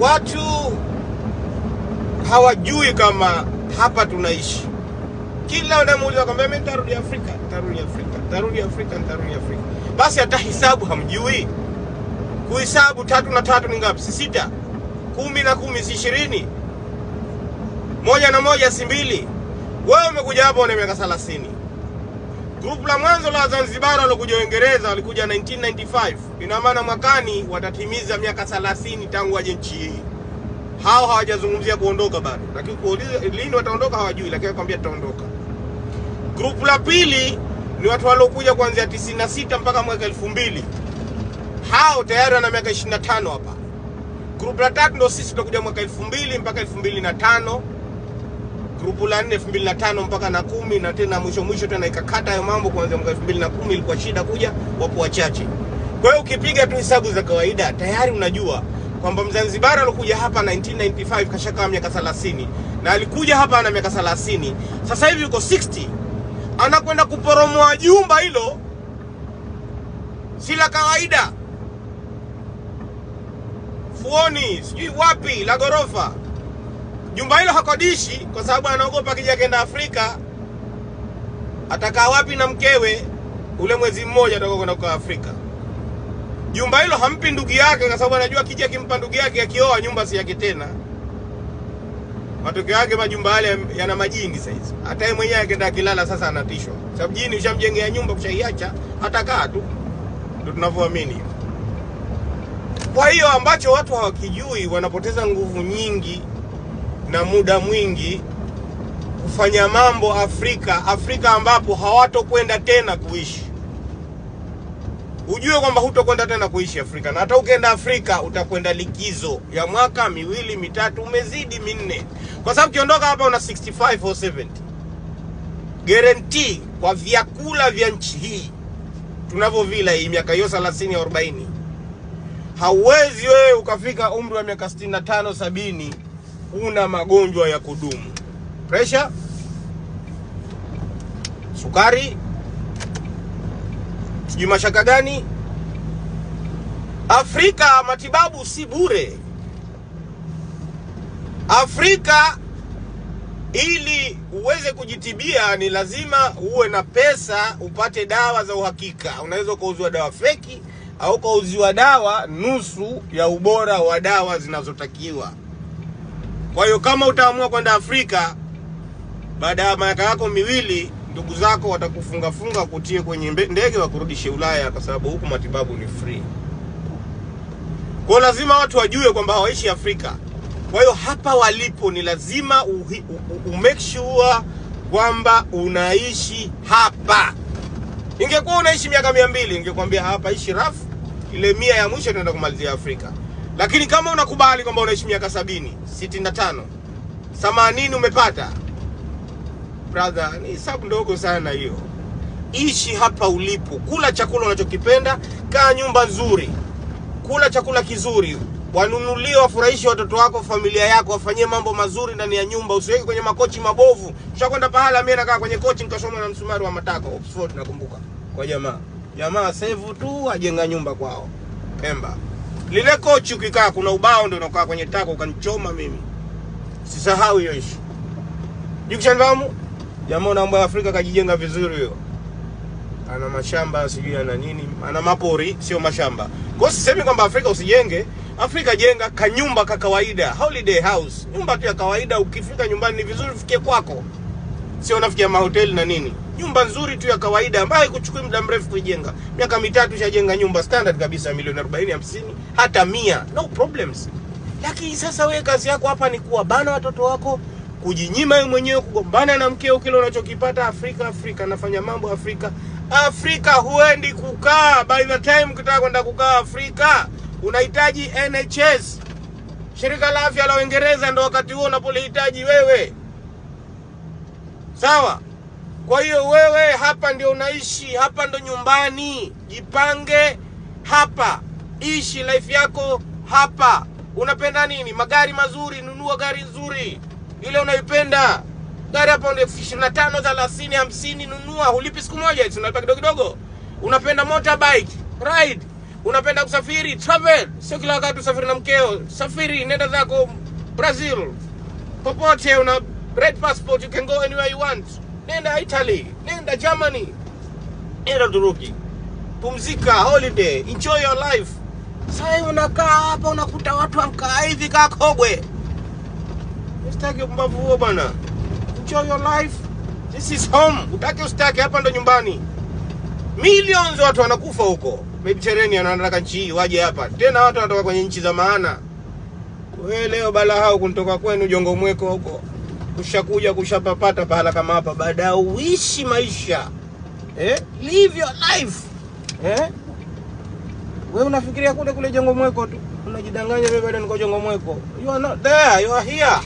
Watu hawajui kama hapa tunaishi. Kila unamuuliza kwamba mimi nitarudi Afrika, nitarudi Afrika. Basi hata hisabu hamjui. Kuhesabu 3 na 3 ni ngapi? Si 6. 10 na 10 si 20. 1 na 1 si 2. Wewe umekuja hapa una miaka 30. Grupu la mwanzo la Zanzibar walikuja Uingereza, walikuja 1995. Ina maana mwakani watatimiza miaka 30 tangu waje nchi hii. Hao hawajazungumzia kuondoka bado. Lakini kuuliza lini wataondoka hawajui, lakini kwambia tutaondoka. Grupu la pili ni watu waliokuja kuanzia 96 mpaka mwaka 2000. Hao tayari wana miaka 25 hapa. Grupu la tatu ndio sisi tutakuja mwaka 2000 mpaka 2005. Grupu la 4 2005 mpaka na 10, na tena mwisho tena ikakata hayo mambo kuanzia mwaka 2010 ilikuwa shida kuja wapo wachache. Kwa hiyo ukipiga tu hesabu za kawaida tayari unajua kwamba Mzanzibari alikuja hapa 1995 kashaka miaka 30 na alikuja hapa ana miaka 30. Sasa hivi yuko 60. Anakwenda kuporomoa jumba hilo si la kawaida. Fuoni, sijui wapi la gorofa. Jumba hilo hakodishi kwa sababu anaogopa akija kenda Afrika atakaa wapi na mkewe ule mwezi mmoja atakwenda kwa Afrika. Jumba hilo hampi ndugu yake kwa sababu anajua akija kimpa ndugu yake akioa nyumba si yake tena. Matokeo yake majumba yale yana majini saizi. Hata yeye mwenyewe akenda kilala sasa anatishwa. Sababu jini ushamjengea nyumba kushaiacha atakaa tu. Ndio tunavyoamini. Kwa hiyo ambacho watu hawakijui wanapoteza nguvu nyingi na muda mwingi kufanya mambo Afrika ambapo hawatokwenda tena kuishi. Ujue kwamba hutokwenda tena kuishi Afrika, na hata ukienda Afrika utakwenda likizo ya mwaka 2, 3, umezidi 4. Kwa sababu ukiondoka hapa una 65 or 70. Guarantee kwa vyakula vya nchi hii tunavyovila hii miaka hiyo 30 au 40. Hauwezi wewe ukafika umri wa miaka 65 70 una magonjwa ya kudumu. Pressure, sukari, sijui mashaka gani. Afrika matibabu si bure. Afrika ili uweze kujitibia ni lazima uwe na pesa upate dawa za uhakika. Unaweza kuuziwa dawa feki au kuuziwa dawa nusu ya ubora wa dawa zinazotakiwa. Kwa hiyo kama utaamua kwenda Afrika baada ya miaka yako 2, ndugu zako watakufunga kutie kwenye ndege wakurudishe Ulaya kwa sababu huku matibabu ni free. Kwa lazima watu wajue kwamba hawaishi Afrika. Kwa hiyo hapa walipo ni lazima make sure kwamba unaishi hapa. Ingekuwa unaishi miaka 200 ningekwambia hapa ishi rafu, ile 100 ya mwisho tunaenda kumalizia Afrika. Lakini kama unakubali kwamba unaishi miaka 70, 65, 80 umepata, brother, ni hesabu ndogo sana hiyo. Ishi hapa ulipo, kula chakula unachokipenda, kaa nyumba nzuri, kula chakula kizuri, wanunulie wafurahishe watoto wako, familia yako, wafanyie mambo mazuri ndani ya nyumba, usiweke kwenye makochi mabovu. Ushakwenda pahala mimi nakaa kwenye kochi nikashoma na msumari wa matako Oxford nakumbuka. Kwa jamaa save tu ajenga nyumba kwao Pemba. Lile kochi ukikaa kuna ubao ndio unakaa kwenye tako ukanichoma mimi. Sisahau hiyo issue. Jukishanvamu? Jamaa mambo ya Afrika kajijenga vizuri hiyo. Ana mashamba sijui ana nini, ana mapori sio mashamba. Kwa hiyo sisemi kwamba Afrika usijenge. Afrika jenga kanyumba ka kawaida, holiday house. Nyumba tu ya kawaida, ukifika nyumbani ni vizuri ufikie kwako. Sio unafikia mahoteli na nini. Nyumba nzuri tu ya kawaida ambayo haikuchukui muda mrefu kujenga. Miaka 3 ushajenga nyumba standard kabisa milioni 40, 50, hata 100, no problems. Lakini sasa wewe kazi yako hapa ni kuwabana watoto wako, kujinyima wewe mwenyewe, kugombana na mkeo kile unachokipata Afrika, nafanya mambo Afrika huendi kukaa. By the time ukitaka kwenda kukaa Afrika unahitaji NHS. Shirika la afya la Uingereza ndio wakati huo unapolihitaji wewe. Sawa? Kwa hiyo wewe hapa ndio unaishi, hapa ndo nyumbani. Jipange hapa. Ishi life yako hapa. Unapenda nini? Magari mazuri, nunua gari nzuri ile unaipenda. Gari hapa ndio 25, 30, 50 nunua, hulipi siku moja, tunalipa kidogo kidogo. Unapenda motorbike, ride. Unapenda kusafiri, travel. Sio kila wakati usafiri na mkeo. Safiri, nenda zako Brazil. Popote una red passport, you can go anywhere you want. Nenda Italy, nenda Germany, nenda Uturuki. Pumzika, holiday, enjoy your life. Sasa unakaa hapa unakuta watu wankaa hivi kakogwe. Usitaki upumbavu huo bwana. Enjoy your life. This is home. Utake usitake, hapa ndo nyumbani. Millions watu wanakufa huko Mediterranean, wanataka nchi hii waje hapa. Tena watu wanatoka kwenye nchi za maana. Wewe leo bala hao kunitoka kwenu Jongo Mweko huko. Kushakuja kushapapata pahala kama hapa, baada uishi maisha. Live your life. Wewe unafikiria kule Jongo Mweko tu. Unajidanganya wewe bado niko Jongo Mweko. You are not there, you are here.